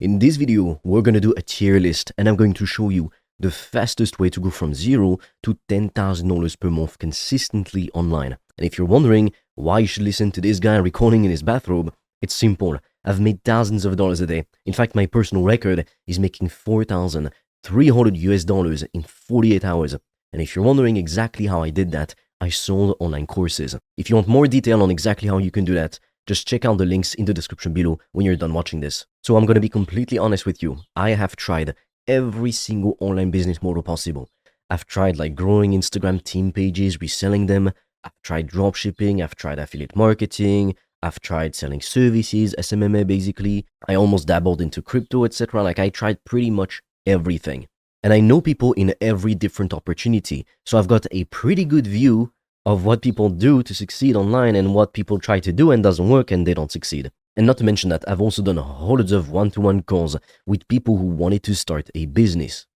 In this video, we're gonna do a tier list and I'm going to show you the fastest way to go from $0 to $10,000 per month consistently online. And if you're wondering why you should listen to this guy recording in his bathrobe, it's simple. I've made thousands of dollars a day. In fact, my personal record is making $4,300 in 48 hours. And if you're wondering exactly how I did that, I sold online courses. If you want more detail on exactly how you can do that, just check out the links in the description below when you're done watching this. So I'm going to be completely honest with you. I have tried every single online business model possible. I've tried like growing Instagram team pages, reselling them. I've tried dropshipping. I've tried affiliate marketing. I've tried selling services, SMMA basically. I almost dabbled into crypto, etc. Like I tried pretty much everything. And I know people in every different opportunity. So I've got a pretty good view of what people do to succeed online and what people try to do and doesn't work and they don't succeed. And not to mention that I've also done hundreds of one-to-one calls with people who wanted to start a business.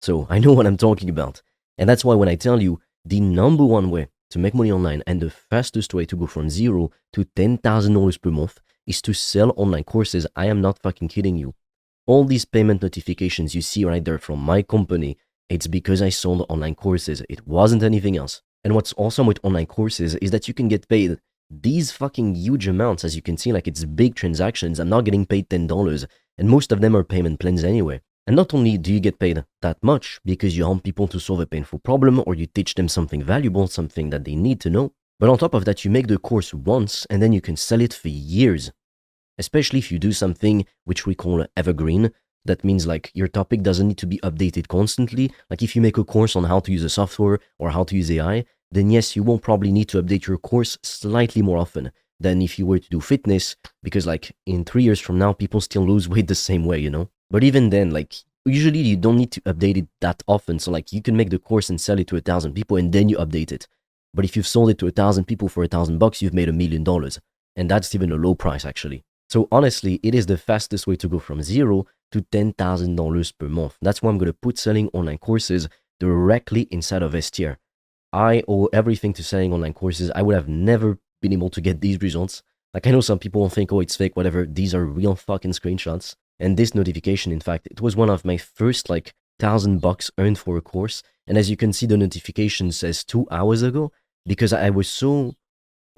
So I know what I'm talking about. And that's why when I tell you the number one way to make money online and the fastest way to go from $0 to $10,000 per month is to sell online courses, I am not fucking kidding you. All these payment notifications you see right there from my company, it's because I sold online courses. It wasn't anything else. And what's awesome with online courses is that you can get paid these fucking huge amounts. As you can see, like it's big transactions. I'm not getting paid $10 and most of them are payment plans anyway. And not only do you get paid that much because you help people to solve a painful problem or you teach them something valuable, something that they need to know, but on top of that, you make the course once and then you can sell it for years. Especially if you do something which we call evergreen. That means like your topic doesn't need to be updated constantly. Like if you make a course on how to use a software or how to use AI, then yes, you will probably need to update your course slightly more often than if you were to do fitness, because like in 3 years from now, people still lose weight the same way, you know? But even then, like usually you don't need to update it that often. So like you can make the course and sell it to 1,000 people and then you update it. But if you've sold it to 1,000 people for $1,000, you've made $1 million. And that's even a low price actually. So honestly, it is the fastest way to go from $0 to $10,000 per month. That's why I'm going to put selling online courses directly inside of S tier. I owe everything to selling online courses. I would have never been able to get these results. Like I know some people will think, oh, it's fake, whatever. These are real fucking screenshots. And this notification, in fact, it was one of my first like $1,000 earned for a course. And as you can see, the notification says 2 hours ago because I was so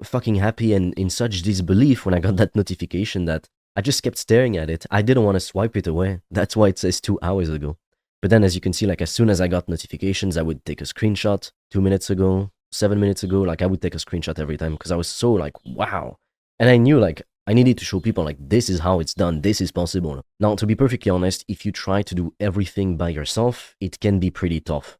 fucking happy and in such disbelief when I got that notification that I just kept staring at it. I didn't want to swipe it away. That's why it says 2 hours ago. But then as you can see, like as soon as I got notifications, I would take a screenshot 2 minutes ago, 7 minutes ago, like I would take a screenshot every time because I was so like, wow. And I knew like I needed to show people like this is how it's done, this is possible. Now, to be perfectly honest, if you try to do everything by yourself, it can be pretty tough.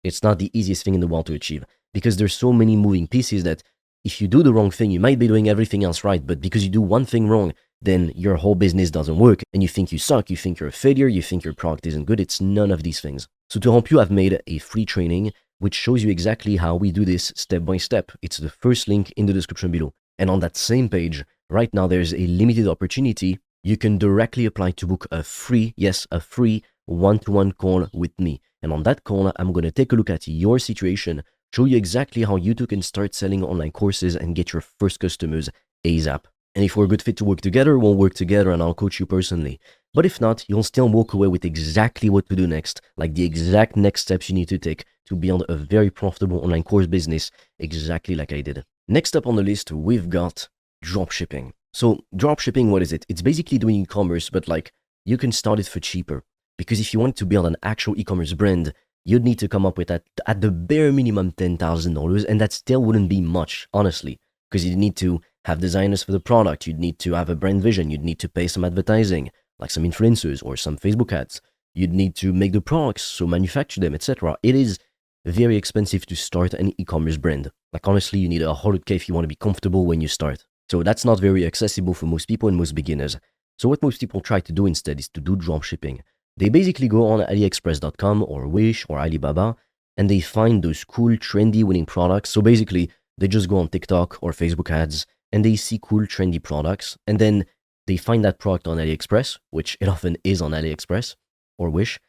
It's not the easiest thing in the world to achieve because there's so many moving pieces that if you do the wrong thing, you might be doing everything else right, but because you do one thing wrong, then your whole business doesn't work and you think you suck, you think you're a failure, you think your product isn't good. It's none of these things. So to help you, I've made a free training which shows you exactly how we do this step by step. It's the first link in the description below. And on that same page, right now, there's a limited opportunity. You can directly apply to book a free, yes, a free one-to-one call with me. And on that call, I'm going to take a look at your situation, show you exactly how you too can start selling online courses and get your first customers ASAP. And if we're a good fit to work together, we'll work together and I'll coach you personally. But if not, you'll still walk away with exactly what to do next, like the exact next steps you need to take to build a very profitable online course business, exactly like I did. Next up on the list, we've got dropshipping. So dropshipping, what is it? It's basically doing e-commerce, but like you can start it for cheaper. Because if you want to build an actual e-commerce brand, you'd need to come up with at the bare minimum $10,000, and that still wouldn't be much, honestly, because you'd need to have designers for the product, you'd need to have a brand vision, you'd need to pay some advertising, like some influencers or some Facebook ads. You'd need to make the products, so manufacture them, etc. It is very expensive to start an e-commerce brand. Like honestly, you need $100K if you want to be comfortable when you start. So that's not very accessible for most people and most beginners. So what most people try to do instead is to do dropshipping. They basically go on AliExpress.com or Wish or Alibaba and they find those cool, trendy, winning products. So basically, they just go on TikTok or Facebook ads and they see cool, trendy products. And then they find that product on AliExpress, which it often is on AliExpress or Wish.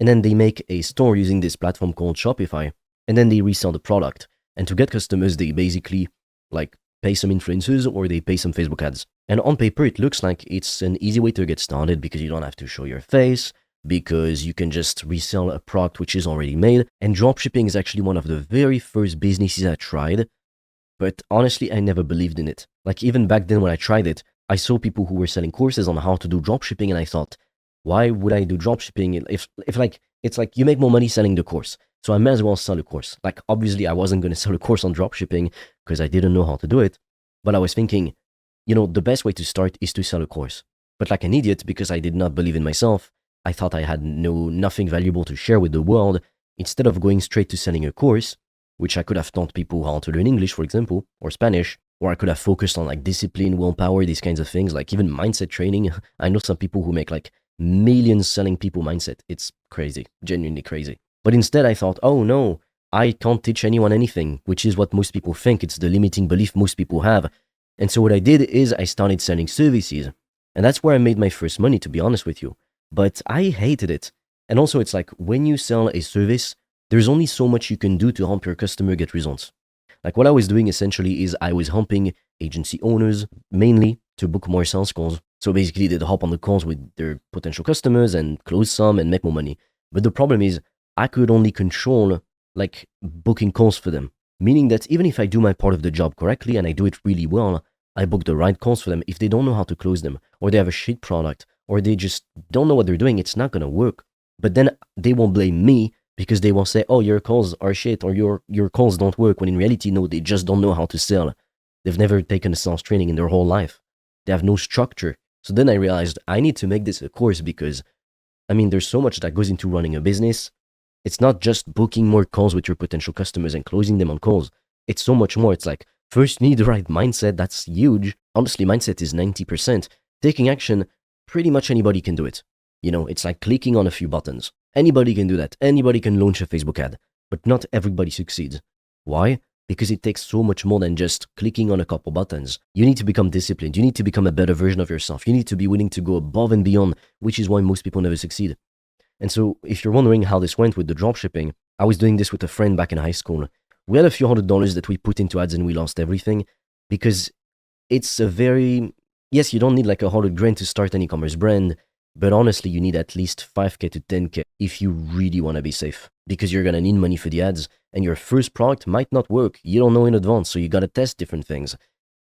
And then they make a store using this platform called Shopify. And then they resell the product. And to get customers, they basically like pay some influencers or they pay some Facebook ads. And on paper, it looks like it's an easy way to get started because you don't have to show your face, because you can just resell a product which is already made. And dropshipping is actually one of the very first businesses I tried. But honestly, I never believed in it. Like even back then when I tried it, I saw people who were selling courses on how to do dropshipping and I thought, why would I do dropshipping if like, it's like you make more money selling the course. So I may as well sell a course. Like obviously I wasn't going to sell a course on dropshipping because I didn't know how to do it. But I was thinking, the best way to start is to sell a course. But like an idiot, because I did not believe in myself, I thought I had nothing valuable to share with the world. Instead of going straight to selling a course, which I could have taught people how to learn English, for example, or Spanish, or I could have focused on like discipline, willpower, these kinds of things, like even mindset training. I know some people who make like millions selling people mindset. It's crazy, genuinely crazy. But instead I thought, oh no, I can't teach anyone anything, which is what most people think. It's the limiting belief most people have. And so what I did is I started selling services. And that's where I made my first money, to be honest with you. But I hated it. And also it's like when you sell a service, there's only so much you can do to help your customer get results. Like what I was doing essentially is I was helping agency owners mainly to book more sales calls. So basically they'd hop on the calls with their potential customers and close some and make more money. But the problem is I could only control like booking calls for them. Meaning that even if I do my part of the job correctly and I do it really well, I book the right calls for them. If they don't know how to close them, or they have a shit product, or they just don't know what they're doing, it's not going to work. But then they won't blame me because they will say, oh, your calls are shit, or your calls don't work, when in reality, no, they just don't know how to sell. They've never taken a sales training in their whole life. They have no structure. So then I realized I need to make this a course because, there's so much that goes into running a business. It's not just booking more calls with your potential customers and closing them on calls. It's so much more. It's like, first you need the right mindset. That's huge. Honestly, mindset is 90%. Taking action, pretty much anybody can do it. It's like clicking on a few buttons. Anybody can do that. Anybody can launch a Facebook ad. But not everybody succeeds. Why? Because it takes so much more than just clicking on a couple buttons. You need to become disciplined. You need to become a better version of yourself. You need to be willing to go above and beyond, which is why most people never succeed. And so if you're wondering how this went with the dropshipping, I was doing this with a friend back in high school. We had a few $100s that we put into ads and we lost everything because it's yes, you don't need like $100,000 to start an e-commerce brand, but honestly, you need at least 5K to 10K if you really want to be safe because you're going to need money for the ads and your first product might not work. You don't know in advance, so you got to test different things.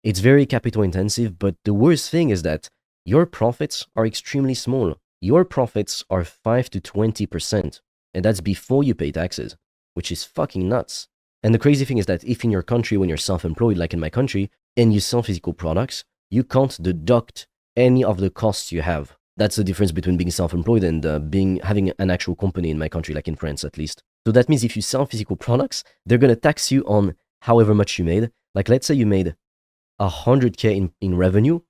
It's very capital intensive, but the worst thing is that your profits are extremely small. Your profits are 5 to 20%, and that's before you pay taxes, which is fucking nuts. And the crazy thing is that if in your country, when you're self-employed, like in my country, and you sell physical products, you can't deduct any of the costs you have. That's the difference between being self-employed and having an actual company in my country, like in France at least. So that means if you sell physical products, they're going to tax you on however much you made. Like let's say you made 100K in revenue.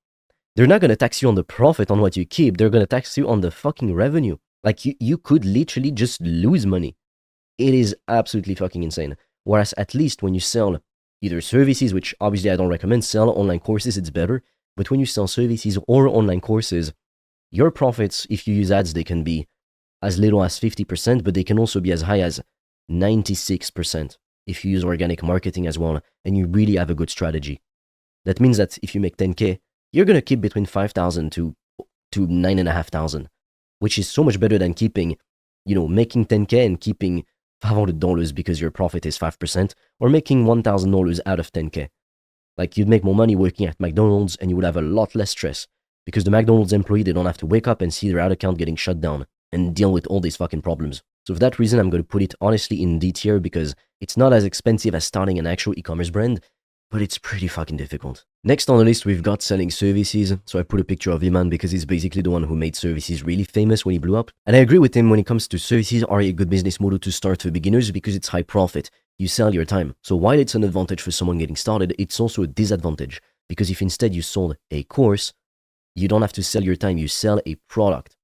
They're not going to tax you on the profit on what you keep. They're going to tax you on the fucking revenue. Like you could literally just lose money. It is absolutely fucking insane. Whereas at least when you sell either services, which obviously I don't recommend, sell online courses, it's better. But when you sell services or online courses, your profits, if you use ads, they can be as little as 50%, but they can also be as high as 96% if you use organic marketing as well and you really have a good strategy. That means that if you make 10K, you're going to keep between 5,000 to 9,500, which is so much better than keeping, making 10K and keeping $500 because your profit is 5%, or making $1,000 out of 10K. Like you'd make more money working at McDonald's and you would have a lot less stress because the McDonald's employee, they don't have to wake up and see their ad account getting shut down and deal with all these fucking problems. So for that reason, I'm going to put it honestly in D tier because it's not as expensive as starting an actual e-commerce brand, but it's pretty fucking difficult. Next on the list, we've got selling services. So I put a picture of Iman because he's basically the one who made services really famous when he blew up. And I agree with him when it comes to services are a good business model to start for beginners because it's high profit. You sell your time. So while it's an advantage for someone getting started, it's also a disadvantage because if instead you sold a course, you don't have to sell your time, you sell a product.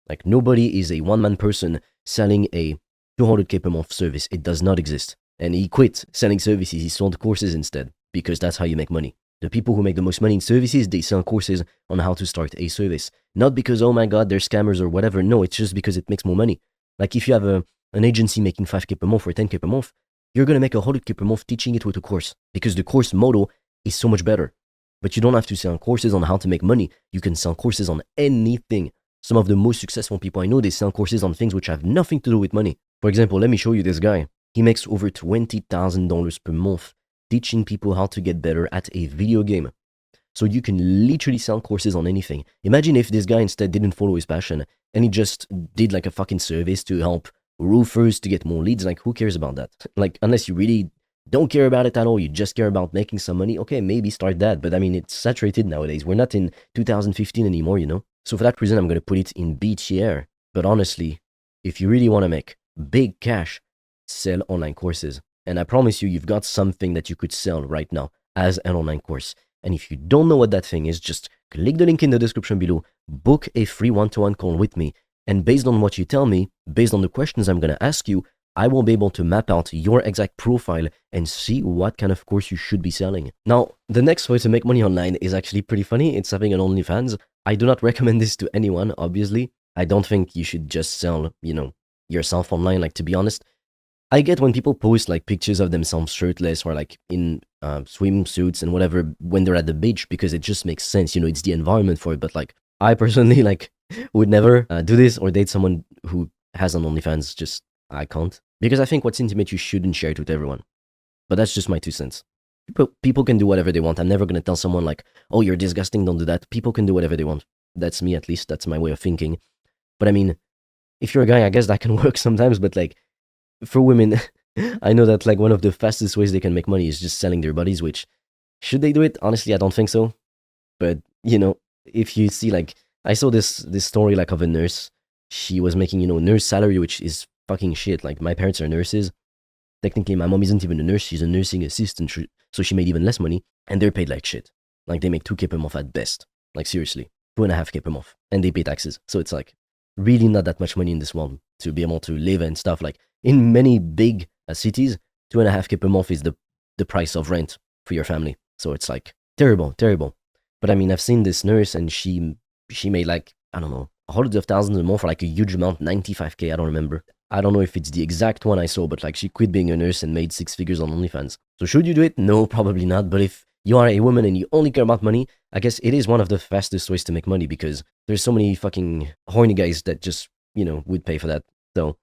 Like nobody is a one-man person selling a 200K per month service. It does not exist. And he quit selling services, he sold courses instead. Because that's how you make money. The people who make the most money in services, they sell courses on how to start a service. Not because, oh my God, they're scammers or whatever. No, it's just because it makes more money. Like if you have an agency making 5K per month or 10K per month, you're going to make 100K per month teaching it with a course. Because the course model is so much better. But you don't have to sell courses on how to make money. You can sell courses on anything. Some of the most successful people I know, they sell courses on things which have nothing to do with money. For example, let me show you this guy. He makes over $20,000 per month teaching people how to get better at a video game. So you can literally sell courses on anything. Imagine if this guy instead didn't follow his passion and he just did like a fucking service to help roofers to get more leads. Like, who cares about that? Like, unless you really don't care about it at all, you just care about making some money, okay, maybe start that. But I mean, it's saturated nowadays. We're not in 2015 anymore, you know? So for that reason, I'm going to put it in B tier. But honestly, if you really want to make big cash, sell online courses. And I promise you, you've got something that you could sell right now as an online course. And if you don't know what that thing is, just click the link in the description below, book a free one-to-one call with me. And based on what you tell me, based on the questions I'm going to ask you, I will be able to map out your exact profile and see what kind of course you should be selling. Now, the next way to make money online is actually pretty funny. It's having an OnlyFans. I do not recommend this to anyone, obviously. I don't think you should just sell, yourself online, like, to be honest. I get when people post like pictures of themselves shirtless or like in swimsuits and whatever when they're at the beach, because it just makes sense, it's the environment for it. But like, I personally would never do this or date someone who has an OnlyFans. Just, I can't, because I think what's intimate, you shouldn't share it with everyone. But that's just my 2 cents. People can do whatever they want. I'm never gonna tell someone like, oh, you're disgusting, don't do that. People can do whatever they want. That's me, at least. That's my way of thinking. But I mean, if you're a guy, I guess that can work sometimes. But like, for women, I know that like one of the fastest ways they can make money is just selling their bodies, which, should they do it? Honestly, I don't think so. But, if you see, like, I saw this story like of a nurse. She was making, nurse salary, which is fucking shit. Like, my parents are nurses. Technically, my mom isn't even a nurse. She's a nursing assistant. So she made even less money. And they're paid like shit. Like, they make 2K per month at best. Like, seriously. 2.5K per month. And they pay taxes. So it's like, really not that much money in this world to be able to live and stuff. Like, in many big cities, 2.5K per month is the price of rent for your family. So it's like, terrible. But I mean, I've seen this nurse and she made like, I don't know, hundreds of thousands a month for like a huge amount, 95K, I don't remember. I don't know if it's the exact one I saw, but like, she quit being a nurse and made 6 figures on OnlyFans. So should you do it? No, probably not. But if you are a woman and you only care about money, I guess it is one of the fastest ways to make money, because there's so many fucking horny guys that just, would pay for that. So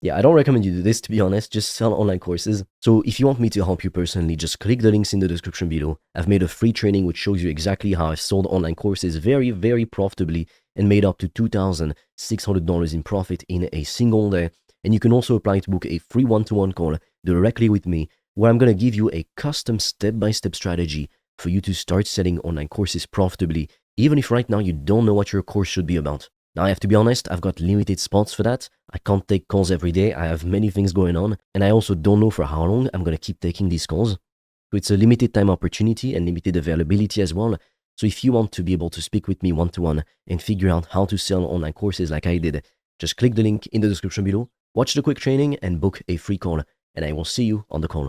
yeah, I don't recommend you do this, to be honest. Just sell online courses. So if you want me to help you personally, just click the links in the description below. I've made a free training which shows you exactly how I've sold online courses very, very profitably and made up to $2,600 in profit in a single day. And you can also apply to book a free one-to-one call directly with me, where I'm going to give you a custom step-by-step strategy for you to start selling online courses profitably, even if right now you don't know what your course should be about. Now, I have to be honest, I've got limited spots for that. I can't take calls every day. I have many things going on, and I also don't know for how long I'm going to keep taking these calls. So it's a limited time opportunity and limited availability as well. So if you want to be able to speak with me one-to-one and figure out how to sell online courses like I did, just click the link in the description below, watch the quick training, and book a free call, and I will see you on the call.